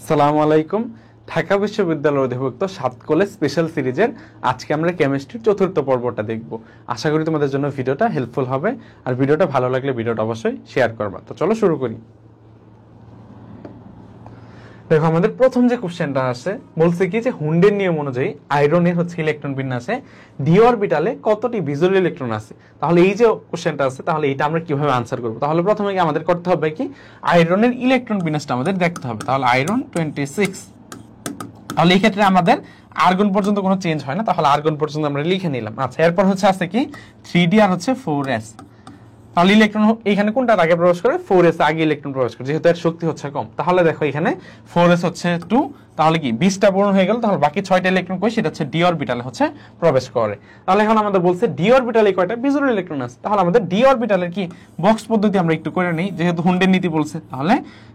আসসালামু আলাইকুম। ঢাকা বিশ্ববিদ্যালয়ের অধিভুক্ত 7 কলেজ স্পেশাল সিরিজের আজকে আমরা কেমিস্ট্রির চতুর্থ পর্বটা দেখব। আশা করি তোমাদের জন্য ভিডিওটা হেল্পফুল হবে, আর ভিডিওটা ভালো লাগলে ভিডিওটা অবশ্যই শেয়ার করবা। তো চলো শুরু করি। দেখো, আমাদের প্রথম যে কোশ্চেনটা আছে বলছে কি যে হুন্ডের নিয়ম অনুযায়ী আয়রনের হচ্ছে ইলেকট্রন বিন্যাসে ডি অরবিটালে কতটি বিজোড় ইলেকট্রন আছে। তাহলে এই যে কোশ্চেনটা আছে, তাহলে এইটা আমরা কিভাবে আনসার করব? তাহলে প্রথমে আমাদের করতে হবে কি, আয়রনের ইলেকট্রন বিন্যাসটা আমাদের দেখতে হবে। তাহলে আয়রন 26, তাহলে এই ক্ষেত্রে আমাদের আর্গন পর্যন্ত কোনো চেঞ্জ হয় না, তাহলে আর্গন পর্যন্ত আমরা লিখে নিলাম। আচ্ছা, এরপর হচ্ছে আছে কি 3d আর হচ্ছে 4s। তাহলে ইলেকট্রন এখানে কোনটার আগে প্রবেশ করে? 4s আগে ইলেকট্রন প্রবেশ করে, যেহেতু এর শক্তি হচ্ছে কম। তাহলে দেখো এখানে 4s হচ্ছে 2, তাহলে কি 20টা পূরণ হয়ে গেল। তাহলে বাকি 6টা ইলেকট্রন কই? সেটা হচ্ছে ডি অরবিটালে হচ্ছে প্রবেশ করে। তাহলে এখন আমাদের বলছে ডি অরবিটালে কয়টা বিজোড় ইলেকট্রন আছে। তাহলে আমাদের ডি অরবিটালের কি বক্স পদ্ধতি আমরা একটু করে নেই, যেহেতু হুন্ডের নীতি বলছে। তাহলে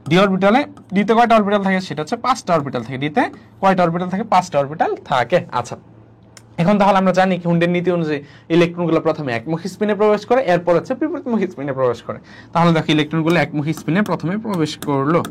ডি অরবিটালে ডিতে কয়টা অরবিটাল থাকে? সেটা হচ্ছে 5টা অরবিটাল থাকে। ডিতে কয়টা অরবিটাল থাকে? 5টা অরবিটাল থাকে। আচ্ছা, এখন তাহলে আমরা জানি হুন্ডের নীতি অনুযায়ী ইলেকট্রনগুলো প্রথমে একমুখী স্পিনে প্রবেশ করে, এরপর হচ্ছে বিপরীতমুখী স্পিনে প্রবেশ করে। তাহলে দেখো ইলেকট্রনগুলো একমুখী স্পিনে প্রথমে প্রবেশ করলো।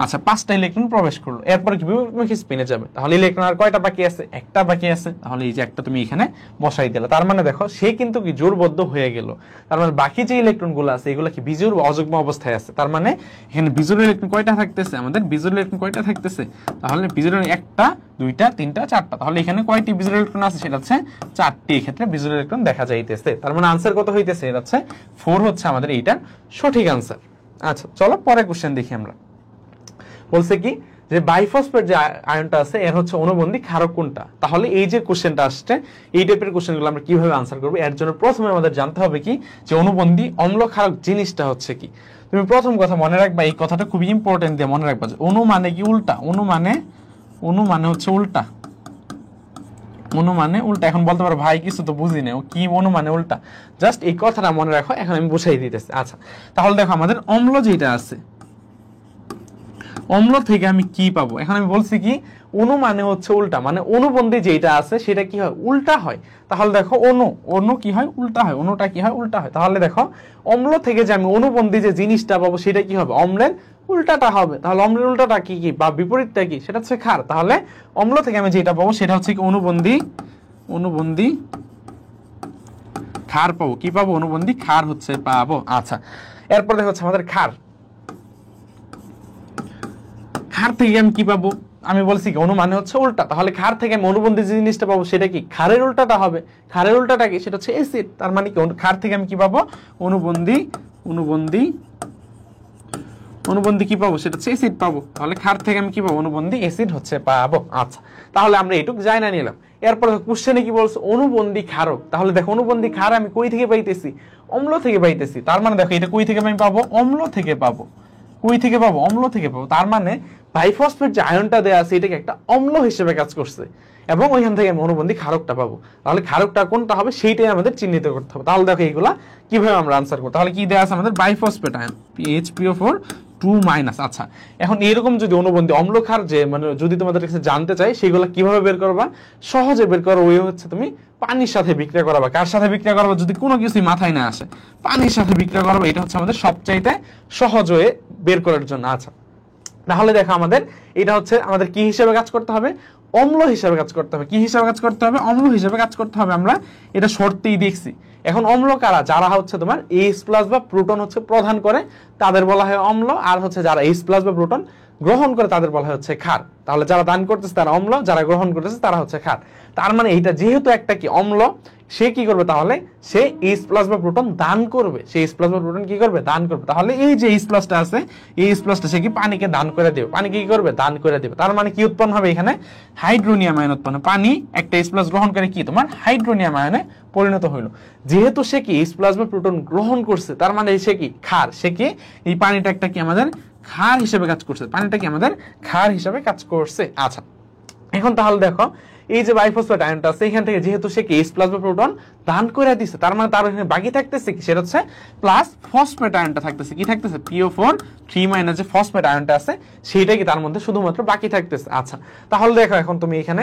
আচ্ছা, 5টা ইলেকট্রন প্রবেশ করলো, এরপর কি বিপরীতমুখী স্পিনে যাবে। তাহলে ইলেকট্রন আর কয়টা বাকি আছে? একটা বাকি আছে। তাহলে এই যে একটা তুমি এখানে বসাই দিলে, তার মানে দেখো সে কিন্তু কি জোড়বদ্ধ হয়ে গেল। তার মানে বাকি যে ইলেকট্রনগুলো আছে এগুলো কি বিজোড় অযুগ্ম অবস্থায় আছে। তার মানে এখানে বিজোড় ইলেকট্রন কয়টা থাকতেছে? আমাদের বিজোড় ইলেকট্রন কয়টা থাকতেছে? তাহলে বিজোড় একটা, দুইটা, তিনটা, চারটা। তাহলে এখানে কয়টি বিজোড় ইলেকট্রন আছে? সেটা হচ্ছে 4টি। এই ক্ষেত্রে বিজোড় ইলেকট্রন দেখা যাইতেছে। তার মানে আনসার কত হইতেছে? এটা হচ্ছে 4 হচ্ছে আমাদের এইটার সঠিক আনসার। আচ্ছা, চলো পরের কোশ্চেন দেখি আমরা। বলছে কি যে বাইফসফেট যে আয়নটা আছে এর হচ্ছে অনুবন্ধী ক্ষারক কোনটা। তাহলে এই যে কোশ্চেনটা আসছে, এই টাইপের কোশ্চেনগুলো আমরা কিভাবে আনসার করব? এর জন্য প্রথমে আমাদের জানতে হবে কি যে অনুবন্ধী অম্ল ক্ষারক জিনিসটা হচ্ছে কি। তুমি প্রথম কথা মনে রাখবা, এই কথাটা খুবই ইম্পর্টেন্ট দিয়ে মনে রাখবা যে অনু মানে কি? উল্টা। অনু মানে হচ্ছে উল্টা। অনু মানে উল্টা। এখন বলতে পারো ভাই কিছু তো বুঝি না, কি অনু মানে উল্টা? জাস্ট এই কথাটা মনে রাখো, এখন আমি বুঝাই দিতেছি। আচ্ছা, তাহলে দেখো আমাদের অম্ল যেটা আছে, অম্ল থেকে আমি কি পাবো? এখন আমি বলছি কি অনু মানে হচ্ছে উল্টা, মানে অনুবন্ধী যেটা আছে সেটা কি হয়? উল্টা হয়। তাহলে দেখো অনু কি হয়? উল্টা হয়। অনুটা কি হয়? উল্টা হয়। তাহলে দেখো অম্ল থেকে যে আমি অনুবন্ধী যে জিনিসটা পাবো সেটা কি হবে? অম্লের উল্টাটা হবে। তাহলে অম্লের উল্টাটা কি কি বা বিপরীতটা কি? সেটা হচ্ছে ক্ষার। তাহলে অম্ল থেকে আমি যেটা পাবো সেটা হচ্ছে কি অনুবন্ধী ক্ষার পাবো। কি পাবো? অনুবন্ধী ক্ষার হচ্ছে পাবো। আচ্ছা, এরপর দেখো হচ্ছে আমাদের ক্ষার থেকে আমি কি পাবো? আমি বলছি কি অনু মানে হচ্ছে উল্টা, তাহলে ক্ষার থেকে আমি অনুবন্ধী যে জিনিসটা পাবো সেটা কি? ক্ষারের উল্টাটা হবে। ক্ষারের উল্টাটা কি? সেটা হচ্ছে অ্যাসিড। তার মানে কি ক্ষার থেকে আমি কি পাবো? অনুবন্ধী কি পাবো? সেটা হচ্ছে অ্যাসিড পাবো। তাহলে ক্ষার থেকে আমি কি পাবো? অনুবন্ধী অ্যাসিড হচ্ছে পাবো। আচ্ছা, তাহলে আমরা এইটুকু জানা নিলাম। এরপর কোশ্চেনে কি বলছে? অনুবন্ধী ক্ষারক। তাহলে দেখো অনুবন্ধী ক্ষার আমি কই থেকে পাইতেছি? অম্ল থেকে পাইতেছি। তার মানে দেখো এটা কই থেকে আমি পাবো? অম্ল থেকে পাবো। কই থেকে পাবো? অম্ল থেকে পাবো। তার মানে বাইফসফেট যে আয়নটা দেয়া আছে এটাকে একটা অম্ল হিসেবে কাজ করছে, এবং ওইখান থেকে আমি অনুবন্ধী ক্ষারকটা পাবো। তাহলে ক্ষারকটা কোনটা হবে সেইটাই আমাদের চিহ্নিত করতে হবে। তাহলে দেখো এইগুলা কিভাবে আমরা আনসার করবো। তাহলে কি দেয়া আছে আমাদের? বাইফসফেট আয়ন PHPO4 2-। আচ্ছা, এখন এরকম যদি অনুবন্ধী অম্ল ক্ষার যে মানে যদি তোমাদের কাছে জানতে চাই সেগুলো কিভাবে বের করবা, সহজে বের করার ওই হচ্ছে তুমি পানির সাথে বিক্রিয়া করাবা। কার সাথে বিক্রিয়া করাবা? যদি কোনো কিছুই মাথায় না আসে, পানির সাথে বিক্রিয়া করাবা। এটা হচ্ছে আমাদের সবচাইতে সহজ হয়ে বের করার জন্য। আচ্ছা, তাহলে দেখো আমাদের এটা হচ্ছে আমাদের কি হিসেবে কাজ করতে হবে? অম্ল হিসেবে কাজ করতে হবে। কি হিসেবে কাজ করতে হবে? অম্ল হিসেবে কাজ করতে হবে। আমরা এটা শর্তেই দেখছি। এখন অম্ল কারা? যারা হচ্ছে তোমার H+ বা প্রোটন হচ্ছে প্রদান করে তাদের বলা হয় অম্ল, আর হচ্ছে যারা H+ বা প্রোটন গ্রহণ করে তাদের বলা হয় হচ্ছে ক্ষার। তাহলে যারা দান করতেছে তারা অম্ল, যারা গ্রহণ করতেছে তারা হচ্ছে ক্ষার। তার মানে এইটা যেহেতু একটা কি অম্ল, সে কি করবে? তাহলে সে H+ বা প্রোটন দান করবে। সে H+ বা প্রোটন কি করবে? দান করবে। তাহলে এই যে H+টা আছে, এই H+টা সে কি পানিকে দান করে দেবে। পানিকে কি করবে? দান করে দেবে। তার মানে কি উৎপন্ন হবে? এখানে হাইড্রোনিয়াম আয়ন উৎপন্ন। পানি একটা H+ গ্রহণ করে কি তোমার হাইড্রোনিয়াম আয়নে পরিণত হইল। যেহেতু সে কি H+ বা প্রোটন গ্রহণ করছে, তার মানে সে কি ক্ষার। সে কি এই পানিটা একটা কি আমাদের ক্ষার হিসেবে কাজ করছে। পানিটা কি আমাদের ক্ষার হিসেবে কাজ করছে। আচ্ছা, এখন তাহলে দেখো এই যে বাইফসফেট আয়নটা আছে এখান থেকে যেহেতু সে কি H+ বা প্রোটন দান করে দিচ্ছে, তার মানে তার এখানে বাকি থাকতেছে কি? সেটা হচ্ছে প্লাস ফসফেট আয়নটা থাকতেছে। কি থাকতেছে? PO4 3- যে ফসফেট আয়নটা আছে সেইটা কি তার মধ্যে শুধুমাত্র বাকি থাকতেছে। আচ্ছা, তাহলে দেখো এখন তুমি এখানে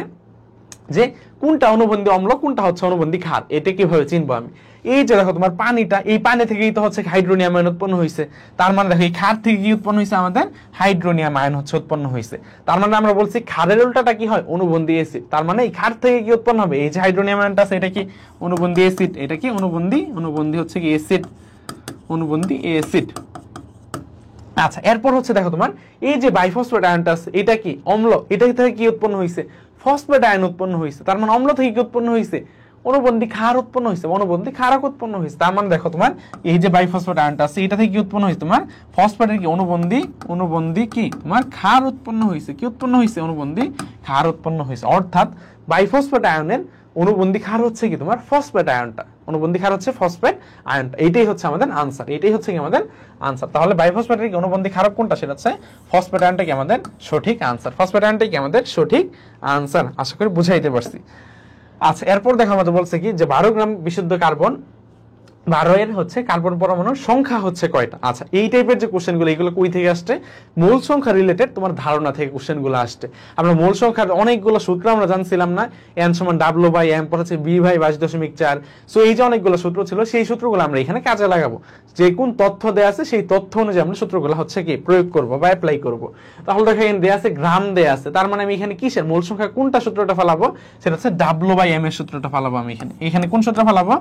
যে কোনটা অনুবন্ধী অম্ল কোনটা হচ্ছে অনুবন্ধী ক্ষার, এটা কিভাবে চিনবো আমি? এই যে দেখো তোমার পানিটা, এই পানি থেকেই তো হচ্ছে হাইড্রোনিয়াম আয়ন উৎপন্ন হয়েছে, তার মানে দেখো এই ক্ষার থেকে কি উৎপন্ন হয়েছে আমাদের হাইড্রোনিয়াম আয়ন হচ্ছে উৎপন্ন হয়েছে। তার মানে আমরা বলছি ক্ষারের উল্টাটা কি হয় অনুবন্ধী অ্যাসিড, তার মানে এই ক্ষার থেকে কি উৎপন্ন হবে এই যে হাইড্রোনিয়াম আয়নটা আছে এটা কি অনুবন্ধী অ্যাসিড, এটা কি অনুবন্ধী হচ্ছে কি অ্যাসিড, অনুবন্ধী অ্যাসিড। আচ্ছা এরপর হচ্ছে দেখো তোমার এই যে বাইফসফেট আয়নটা আছে এটা কি অম্ল, এটা থেকে কি উৎপন্ন হয়েছে ফসফেট আয়ন উৎপন্ন হয়েছে, তার মানে অম্ল থেকে কি উৎপন্ন হয়েছে অনুবন্ধী ক্ষার উৎপন্ন হয়েছে, অনুবন্ধী ক্ষারক উৎপন্ন হয়েছে। তার মানে দেখো তোমার এই যে বাইফসফেট আয়নটা আছে এটা থেকে কি উৎপন্ন হয়েছে তোমার ফসফেটের কি অনুবন্ধী কি তোমার ক্ষার উৎপন্ন হয়েছে, কি উৎপন্ন হয়েছে অনুবন্ধী ক্ষার উৎপন্ন হয়েছে। অর্থাৎ বাইফসফেট আয়নের অনুবন্ধী ক্ষার হচ্ছে কি তোমার ফসফেট আয়নটা, অনুবন্ধী ক্ষার হচ্ছে ফসফেট আয়নটা। এইটাই হচ্ছে আমাদের আনসার, এইটাই হচ্ছে কি আমাদের আনসার। তাহলে বাইফসফেটের অনুবন্ধী ক্ষারক কোনটা সেটা হচ্ছে ফসফেট আয়নটা কি আমাদের সঠিক আনসার, ফসফেট আয়নটাই কি আমাদের সঠিক আনসার। আশা করি বুঝাইতে পারছি। আচ্ছা এরপর দেখো আমাদের বলছে কি যে 12 গ্রাম বিশুদ্ধ কার্বন 12 এর হচ্ছে কার্বন পরমাণুর সংখ্যা হচ্ছে কয়টা। আচ্ছা এই টাইপের যে কোশ্চেনগুলো এগুলো কই থেকে আসছে মূল সংখ্যা রিলেটেড তোমার ধারণা থেকে কোশ্চেনগুলো আসছে। আমরা মূল সংখ্যার অনেকগুলো সূত্র আমরা জানছিলাম না, n সমান w/m পর হচ্ছে b/22.4। সো এই যে অনেকগুলো সূত্র ছিল সেই সূত্রগুলো আমরা এখানে কাজে লাগাবো, যে কোন তথ্য দেয়া আছে সেই তথ্য অনুযায়ী আমরা সূত্রগুলো হচ্ছে কি প্রয়োগ করব বা অ্যাপ্লাই করব। তাহলে দেখো এখানে দেয়া আছে গ্রাম দেয়া আছে, তার মানে আমি এখানে কিসের মূল সংখ্যা কোনটা সূত্রটা ফেলাবো সেটা হচ্ছে w/m এর সূত্রটা ফেলাবো আমি এখানে কোন সূত্র ফেলাবো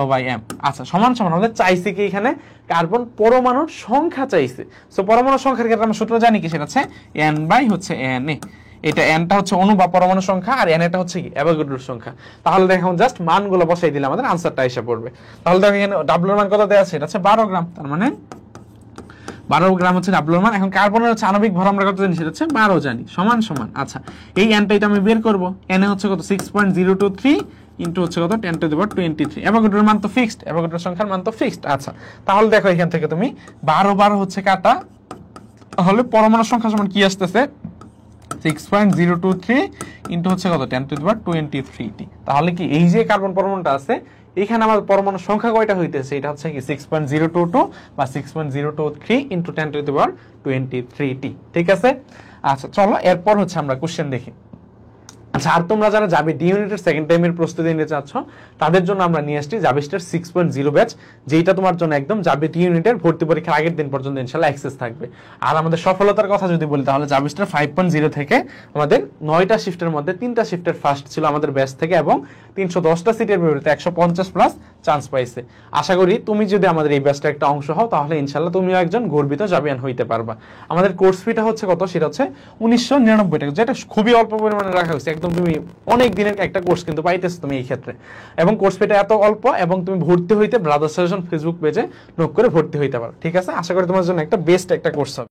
w/m। আচ্ছা সমান সমান আমাদের চাইছে কি এখানে কার্বন পরমাণুর সংখ্যা চাইছে। সো পরমাণুর সংখ্যার ক্ষেত্রে আমরা সূত্র জানি কি সেটা হচ্ছে n/na। এটা nটা হচ্ছে অণু বা পরমাণু সংখ্যা আর n এটা হচ্ছে কি অ্যাভোগাড্রোর সংখ্যা। তাহলে দেখো জাস্ট মানগুলো বসাই দিলে আমাদের আনসারটা এসে পড়বে। তাহলে দেখো এখানে w এর মান কত দেয়া আছে এটা হচ্ছে 12 গ্রাম, তার মানে 12 গ্রাম হচ্ছে w এর মান। এখন কার্বনের হচ্ছে আণবিক ভর আমরা কত জানি সেটা হচ্ছে 12 জানি, সমান সমান। আচ্ছা এই nটা এটা আমি বের করব, n এ হচ্ছে কত 6.023 ইনটু হচ্ছে কত 10⁻23। অ্যাভোগাড্রোর মান তো ফিক্সড, অ্যাভোগাড্রোর সংখ্যার মান তো ফিক্সড। আচ্ছা তাহলে দেখো এখান থেকে তুমি 12 হচ্ছে কাটা, তাহলে পরমাণুর সংখ্যা সমান কি আসতেছে 6.023 ইনটু হচ্ছে কত 10⁻23। তাহলে কি এই যে কার্বন পরমাণুটা আছে এখানে আমার পরমাণুর সংখ্যা কয়টা হইতেছে এটা হচ্ছে কি 6.022 বা 6.023 ইনটু 10⁻23। ঠিক আছে। আচ্ছা চলো এরপর হচ্ছে আমরা কোশ্চেন দেখি। আচ্ছা আর তোমরা যারা যাবে ডি ইউনিটের সেকেন্ড টাইমের প্রস্তুতি নিতে চাচ্ছ তাদের জন্য আমরা নিয়ে আসছি জাবিস্টার 6.0 ব্যাচ, যেটা তোমার জন্য একদম যাবে ডি ইউনিটের ভর্তি পরীক্ষার আগের দিন পর্যন্ত ইনশাআল্লাহ অ্যাক্সেস থাকবে। আর আমাদের সফলতার কথা যদি বলি তাহলে জাবিস্টার 5.0 থেকে আমাদের 9টা শিফটের মধ্যে 3টা শিফটের ফার্স্ট ছিল আমাদের ব্যাচ থেকে এবং 310টা সিটের বিপরীতে 150 প্লাস চান্স পাইছে। আশা করি তুমি যদি আমাদের এই ব্যাচটা একটা অংশ হও তাহলে ইনশাআল্লাহ তুমিও একজন গর্বিত জাবিয়ান হইতে পারবা। আমাদের কোর্স ফিটা হচ্ছে কত সেটা হচ্ছে 1999 টাকা, যেটা খুবই অল্প পরিমাণে রাখা হয়েছে। একদম তুমি অনেক দিনের একটা কোর্স কিন্তু পাইতেছো তুমি এই ক্ষেত্রে, এবং কোর্স ফিটা এত অল্প এবং তুমি ভর্তি হইতে ব্রাদার সাজেশন ফেসবুক পেজে নক করে ভর্তি হইতে পারো। ঠিক আছে, আশা করি তোমার জন্য একটা বেস্ট একটা কোর্স হবে।